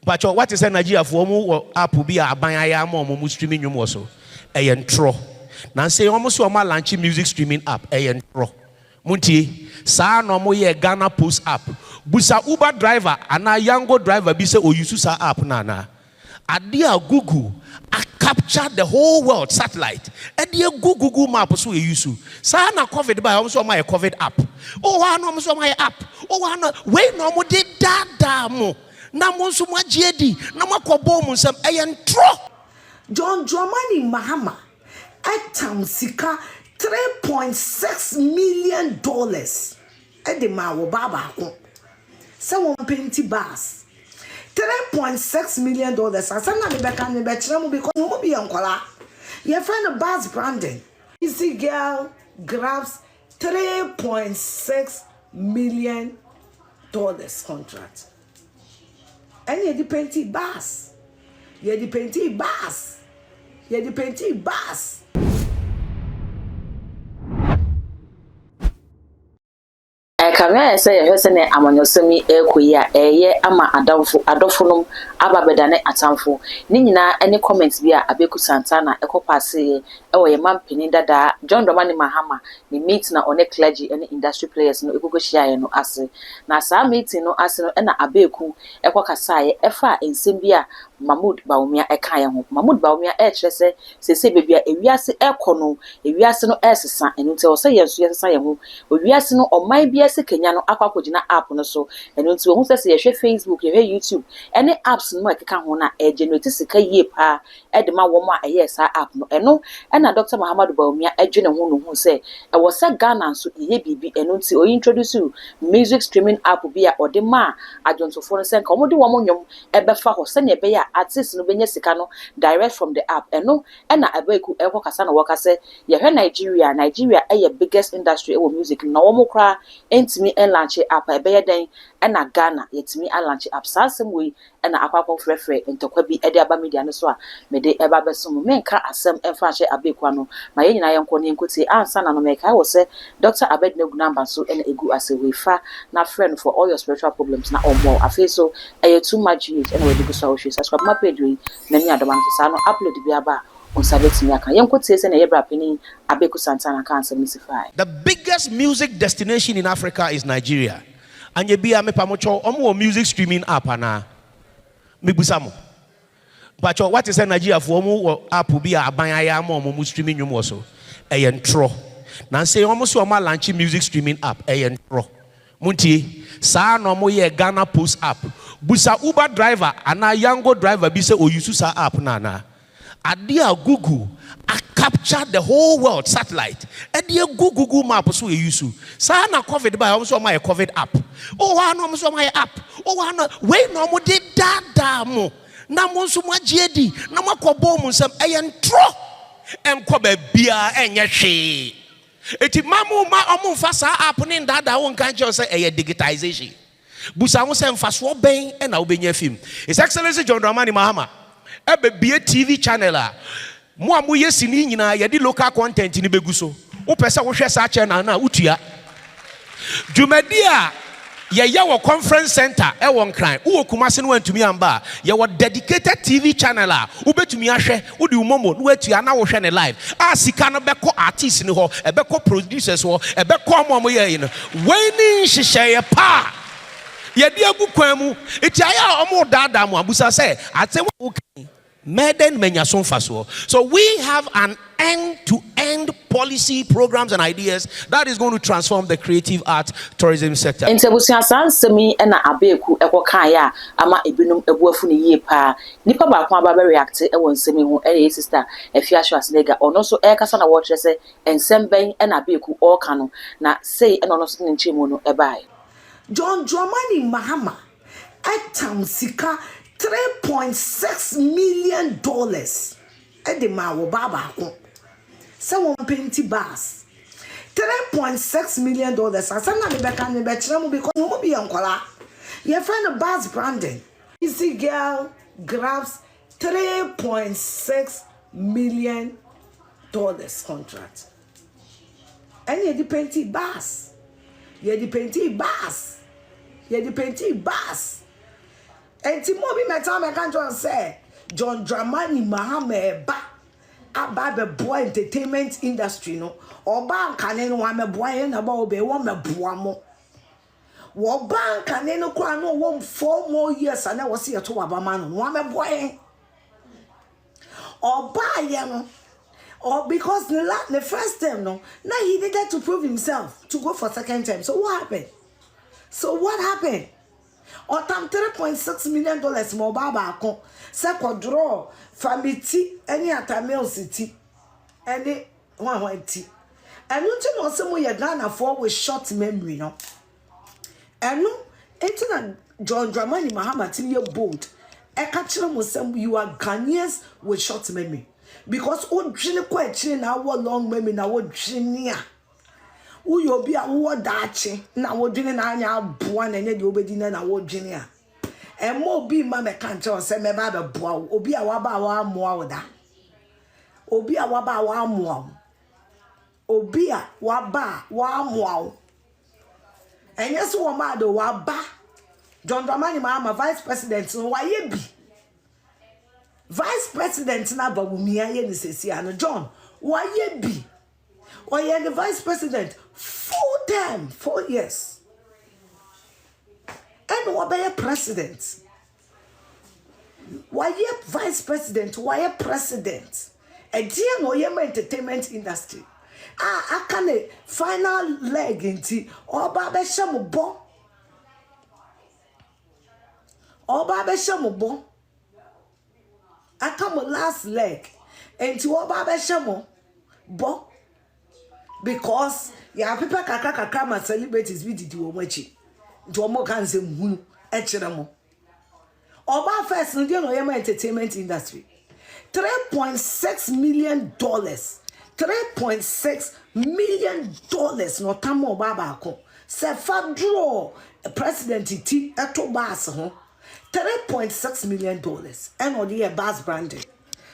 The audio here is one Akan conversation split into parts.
But what is Nigeria for mu app bi a abanya mo streaming nwom wo so. Tro. Na say almost o ma launch music streaming app tro. Muntie sa no mo ye Ghana Post app. Busa Uber driver ana Yango driver bi say o use sa app na. Adia Google I capture the whole world satellite. Adia Google map so e use. Sa na COVID by almost o ma COVID app. Oh wa no almost o ma app. Oh wa no we no mo de dada mo. Na monsu mo agedi na makobo mu nsam tro. John Dramani Mahama etam sika $3.6 million ede ma wo baba ko se won penti bars $3.6 million asana me beka me be kire mu because mo bi enkola your friend Bars Brandon easy girl grabs $3.6 million contract. And you depend bars. You depend bars. You depend bars. Kamera say hwese amanyosemi ekoya eye ama adofo ababedane atamfo ni nyina any comments bia Abeiku Santana ekopase ewo ye mampeni dada John Dramani Mahama ni meet na one clergy any industry players no ekokohia ye no ase na sa meeting no ase no na Abeiku ekokasa ye efa ensem bia Bawumia ekaya ho Bawumia kyerese sese bebia ewiase ekono ewiase no esesa enunte o say yenso yesesa ye ho ewiase no oman bia se Kenya no akwakogina app no so enunte o hu sese ye hwe Facebook ye hwe YouTube any apps no ekeka ho na generate sika yie pa edema wo ma sa app no eno na Dr. Bawumia edwene ho no hu se e wo se Ghana so ye bibi enunte o introduce music streaming app bia odema ajontofo no se nka omode wo mo nwom ebefa ho se ne be ya artist no benya sika no direct from the app eno na Abeiku ekokasa na wakase ye hwe Nigeria eye biggest industry e music na wo mo kra entimi launch app e be ye den na Ghana yetimi launch app sasem we na akwakọ frefre ntokwa bi ede aba media no so a mede eba besom menka asem emfa hye Abeiku ano ma ye nyina yenko ne nkotie ansa na no meka wo se Dr. Abednego number so na egu ase we fa na friend for all your spiritual problems na omo afi so too much use na we dey go so subscribe my page we na ni adoma no sa no upload bi aba on sabeti aka yenkotie se na ye bra peni Abeiku Santana kan 75. The biggest music destination in Africa is Nigeria. Anye bia me pamocho omo music streaming app ana me busamo. But what is Nigeria for omo app bia abanya mo streaming nwom wo so tro. Na say omo so ma launch music streaming app tro. Muntie sa no mo ye Ghana Post app. Busa Uber driver ana Yango driver bi say o use sa app na. Adia Google I capture the whole world satellite. Adia Google map so e use. Sa na COVID by almost my COVID app. Oh wa no almost my app. Oh wa no we no mo de dada mo. Na mo so mo agedi na makobo mo nsam tro. Enko ba bia enye hwe. Eti mamu ma omo fa sa app ni dada won kan je say digitalisation. Busa mo say mfaso ben na obenya film. His Excellency John Dramani Mahama ebe bie TV channel a mo amu yesi ni nyina ye di local content ni beguso wo pese wo hwe sa channel na utua Jumadi a ye wo conference center e won kran wo Kumase no antumi amba ye wo dedicated TV channel a wo betumi ahwe wo di umomo no atua na wo hwe ne live a sika no beko artist ni ho e beko producers ho e beko mo ye no we ni hihye pa ye di agu kwan mu eti aya omo dada mo abusa say ate wo kan Meden menyason faso. So we have an end-to-end policy programs and ideas that is going to transform the creative art tourism sector. Intebusia sansemi na Abeiku ekokaya ama ebinum ebuafu ne yie pa. Nipa ba kwa ba react e won nsemi ho e sister Afia Schwar ono so e kasa na wo kyerese ensem ben na Abeiku o ka no na sei e no so ne nchemu no e bai. John Dramani Mahama etam sika $3.6 million ede ma wo baba ko se won penti bars $3.6 million asana me beka me be kire mu because mo bi enkola your friend Bars Brandon easy girl grabs $3.6 million contract and you depend bars you depend bars enti mo bi meta me kan John say John Dramani Mahama ba aba be boy entertainment industry no oba nkane no wa me boy na ba obe wo me boa mo wo ba nkane no kwa no wo 4 more years and was here to aba man no wa me boy oba ye no or because the first time no now he needed to prove himself to go for second time. So what happened? Or tam $3.6 million more baba ko se draw famity any atamel city any one tea. And you know some way Ghana for with short memory no. And no internet John Dramani Mahama till you bold. I catch them with some you are Ghanaians with short memory. Because o dream question na wo long memory na wo dream ya. Wo yo bi a wo daache na wo dream na anya aboa na nye de obedi na wo dream ya. E mo bi ma me kan che se me ba be boa obi a wa ba wa amoa wo da. Obi a wa ba wa amoa. Obi a wa ba wa amoa. Enye so wo ma do wa ba. John Dramani Mahama vice president no wa ye bi. Vice President na Bawumia ye ni sesi ano John waye bi oye the vice president full term 4 years and waye president waye vice president e dia no ye entertainment industry akane final leg nti oba be hye mo bo I come last leg and to oba be shemo bo because ya people kaka ma celebrities we did wo machi nti omo kan se hunu e kire mo oba first no dey no yema entertainment industry $3.6 million $3.6 million no tamo oba ba ko se fa draw president ti eto bass ho $3.6 million and on the bass branding.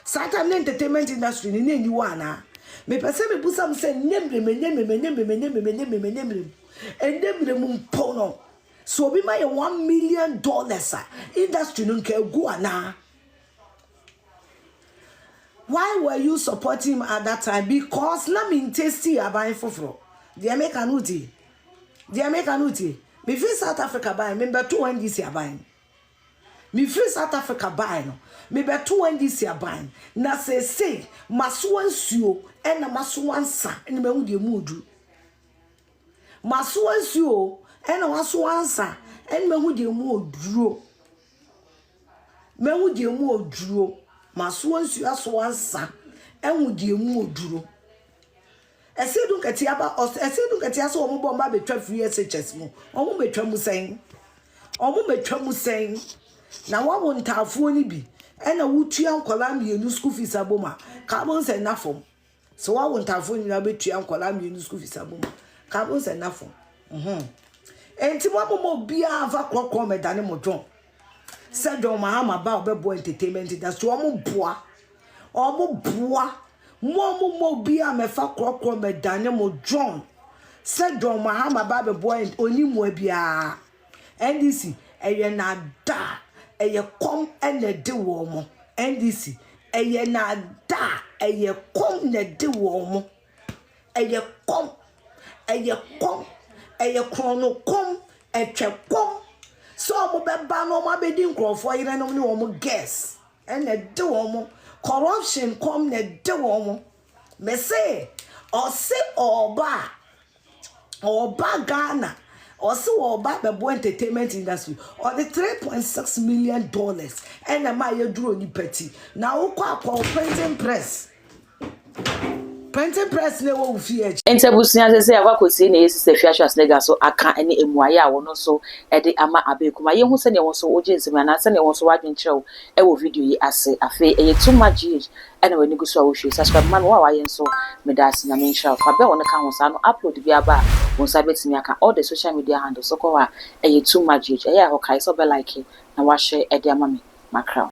Santana entertainment industry ni ni wana. Me pese me busa me say nemre and nemre mumpono. So be my $1 million industry nunke guana. Why were you supporting him at that time? Because na me tasty abayin foforo. The American uti. Me feel South Africa buy member 2 NDC abayin. Me free South Africa buy no. Me be 2 NDC aban. Na say maso ansuo e na maso ansa ene me hu de mudu. Maso ansuo e na maso ansa ene me hu de mu oduro. Me hu de mu oduro. Maso ansuo aso ansa e hu de mu oduro. Ese dun kati aba ese dun kati aso omo bomba betwa free SHS mu. Omo betwa mu sen. Na wa won tafuo ni bi e na wutua nkola mienu school fees aboma ka bon se na fom so wa won tafuo ni na betua nkola mienu school fees aboma ka bon se na fom enti mo bia ava krokro medane mo John se John Mahama ba obebo entertainment industry omo boa mo bia mefa krokro medane mo John se John Mahama ba bebo onimu bia NDC eye na da eye kom ene de wo mo NDC eye na da eye kom ne de wo mo eye kom eye krono kom etwe kom so mo be ba no ma be di nkrofo yire no ne wo mo guess ene de wo mo corruption kom ne de wo mo me say o se oba Ghana also oba bebo entertainment industry or the $3.6 million and a my duro ni petty now kwa printing press ne wo fie Entebusia say abakosi na yesi Afia Schwar so aka ene emuaye a wono so e de ama Abeiku ma ye hu se ne won so oje nsema na se ne won so wadwen kyerɛw e wo video yi ase afi e too much ene wani guso a wo hwe subscribe man wa ye nso medasi na menhwa fa be won ka ho sa no upload bi aba won sa betimi aka all the social media handles so ko wa e too much e ya ho kai so be like na wa share e de ama me makra